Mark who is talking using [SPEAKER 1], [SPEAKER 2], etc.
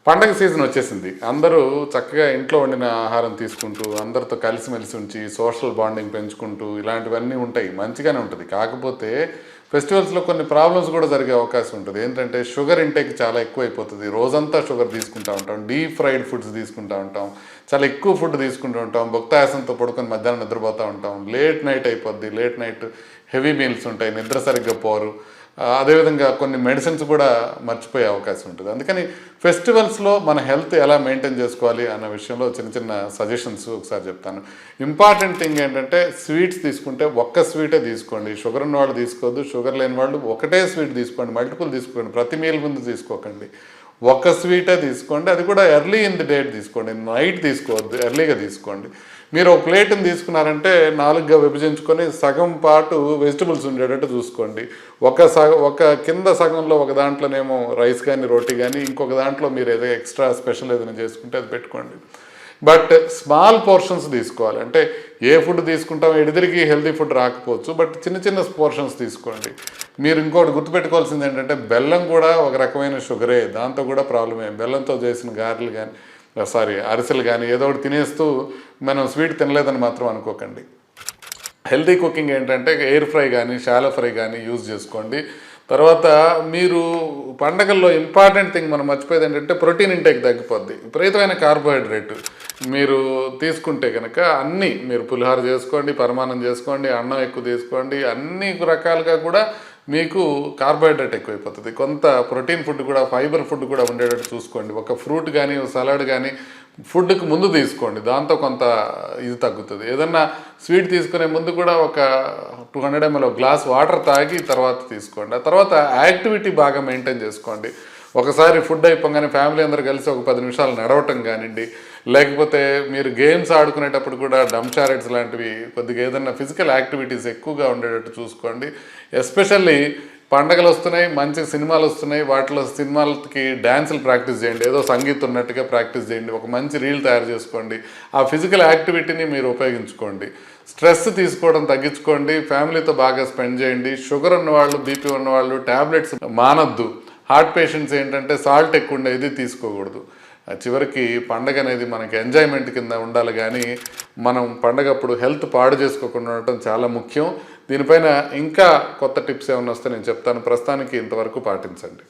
[SPEAKER 1] పండగ సీజన్ వచ్చేసింది. అందరూ చక్కగా ఇంట్లో వండిన ఆహారం తీసుకుంటూ, అందరితో కలిసిమెలిసి ఉంచి, సోషల్ బాండింగ్ పెంచుకుంటూ ఇలాంటివన్నీ ఉంటాయి. మంచిగానే ఉంటుంది. కాకపోతే ఫెస్టివల్స్‌లో కొన్ని ప్రాబ్లమ్స్ కూడా జరిగే అవకాశం ఉంటుంది. ఏంటంటే షుగర్ ఇంటేక్ చాలా ఎక్కువైపోతది. రోజంతా షుగర్ తీసుకుంటా ఉంటాం. డీప్ ఫ్రైడ్ ఫుడ్స్ తీసుకుంటా ఉంటాం. చాలా ఎక్కువ ఫుడ్ తీసుకుంటూ ఉంటాం. భుక్తాయాసంతో పడుకొని మధ్యాహ్నం నిద్రపోతూ ఉంటాం. లేట్ నైట్ అయిపోద్ది. లేట్ నైట్ హెవీ మీల్స్ ఉంటాయి. నిద్ర సరిగ్గా పోరు. అదేవిధంగా కొన్ని మెడిసిన్స్ కూడా మర్చిపోయే అవకాశం ఉంటుంది. అందుకని ఫెస్టివల్స్లో మన హెల్త్ ఎలా మెయింటైన్ చేసుకోవాలి అన్న విషయంలో చిన్న చిన్న సజెషన్స్ ఒకసారి చెప్తాను. ఇంపార్టెంట్ థింగ్ ఏంటంటే స్వీట్స్ తీసుకుంటే ఒక్క స్వీటే తీసుకోండి. షుగర్ ఉన్న వాళ్ళు తీసుకోవద్దు. షుగర్ లేని వాళ్ళు ఒకటే స్వీట్ తీసుకోండి. మల్టిపుల్ తీసుకోండి. ప్రతి మీల్ ముందు తీసుకోకండి. ఒక స్వీటే తీసుకోండి. అది కూడా ఎర్లీ ఇన్ ది డేట్ తీసుకోండి. నైట్ తీసుకోవద్దు. ఎర్లీగా తీసుకోండి. మీరు ఒక ప్లేట్ని తీసుకున్నారంటే 4గా విభజించుకొని సగం పాటు వెజిటబుల్స్ ఉండేటట్టు చూసుకోండి. ఒక కింద సగంలో ఒక దాంట్లోనేమో రైస్ కానీ రోటీ కానీ ఇంకొక దాంట్లో మీరు ఏదో ఎక్స్ట్రా స్పెషల్ ఏదైనా చేసుకుంటే అది పెట్టుకోండి. బట్ స్మాల్ పోర్షన్స్ తీసుకోవాలి. అంటే ఏ ఫుడ్ తీసుకుంటాం ఎడిదిరికి హెల్తీ ఫుడ్ రాకపోవచ్చు. బట్ చిన్న చిన్న పోర్షన్స్ తీసుకోండి. మీరు ఇంకోటి గుర్తుపెట్టుకోవాల్సింది ఏంటంటే బెల్లం కూడా ఒక రకమైన షుగరే. దాంతో కూడా ప్రాబ్లమే. బెల్లంతో చేసిన గారెలు కానీ అరిసెలు కానీ ఏదో ఒకటి తినేస్తూ మనం స్వీట్ తినలేదని మాత్రం అనుకోకండి. హెల్తీ కుకింగ్ ఏంటంటే ఎయిర్ ఫ్రై కానీ షాలో ఫ్రై కానీ యూజ్ చేసుకోండి. తర్వాత మీరు పండగల్లో ఇంపార్టెంట్ థింగ్ మనం మర్చిపోయేది ఏంటంటే ప్రోటీన్ ఇంటేక్ తగ్గిపోద్ది. విపరీతమైన కార్బోహైడ్రేట్ మీరు తీసుకుంటే కనుక అన్నీ మీరు పులిహోర చేసుకోండి, పరమాన్నం చేసుకోండి, అన్నం ఎక్కువ తీసుకోండి, అన్ని రకాలుగా కూడా మీకు కార్బోహైడ్రేట్ ఎక్కువైపోతుంది. కొంత ప్రోటీన్ ఫుడ్ కూడా ఫైబర్ ఫుడ్ కూడా ఉండేటట్టు చూసుకోండి. ఒక ఫ్రూట్ కానీ సలాడ్ కానీ ఫుడ్కి ముందు తీసుకోండి. దాంతో కొంత ఇది తగ్గుతుంది. ఏదన్నా స్వీట్ తీసుకునే ముందు కూడా ఒక 200 ml గ్లాస్ వాటర్ తాగి తర్వాత తీసుకోండి. ఆ తర్వాత యాక్టివిటీ బాగా మెయింటైన్ చేసుకోండి. ఒకసారి ఫుడ్ అయిపోగానే ఫ్యామిలీ అందరూ కలిసి ఒక 10 నిమిషాలు నడవటం కానివ్వండి, లేకపోతే మీరు గేమ్స్ ఆడుకునేటప్పుడు కూడా డంషారెట్స్ లాంటివి కొద్దిగా ఏదన్నా ఫిజికల్ యాక్టివిటీస్ ఎక్కువగా ఉండేటట్టు చూసుకోండి. ఎస్పెషల్లీ పండగలు వస్తున్నాయి, మంచి సినిమాలు వస్తున్నాయి. వాటిలో సినిమాలకి డ్యాన్సులు ప్రాక్టీస్ చేయండి. ఏదో సంగీతం ఉన్నట్టుగా ప్రాక్టీస్ చేయండి. ఒక మంచి రీల్ తయారు చేసుకోండి. ఆ ఫిజికల్ యాక్టివిటీని మీరు ఉపయోగించుకోండి. స్ట్రెస్ తీసుకోవడం తగ్గించుకోండి. ఫ్యామిలీతో బాగా స్పెండ్ చేయండి. షుగర్ ఉన్నవాళ్ళు, బీపీ ఉన్నవాళ్ళు ట్యాబ్లెట్స్ మానద్దు. హార్ట్ పేషెంట్స్ ఏంటంటే సాల్ట్ ఎక్కువ ఉండేది తీసుకోకూడదు. చివరికి పండగ అనేది మనకి ఎంజాయ్మెంట్ కింద ఉండాలి కానీ మనం పండగప్పుడు హెల్త్ పాడు చేసుకోకుండా ఉండటం చాలా ముఖ్యం. దీనిపైన ఇంకా కొత్త టిప్స్ ఏమైనా వస్తే నేను చెప్తాను. ప్రస్తుతానికి ఇంతవరకు పాటించండి.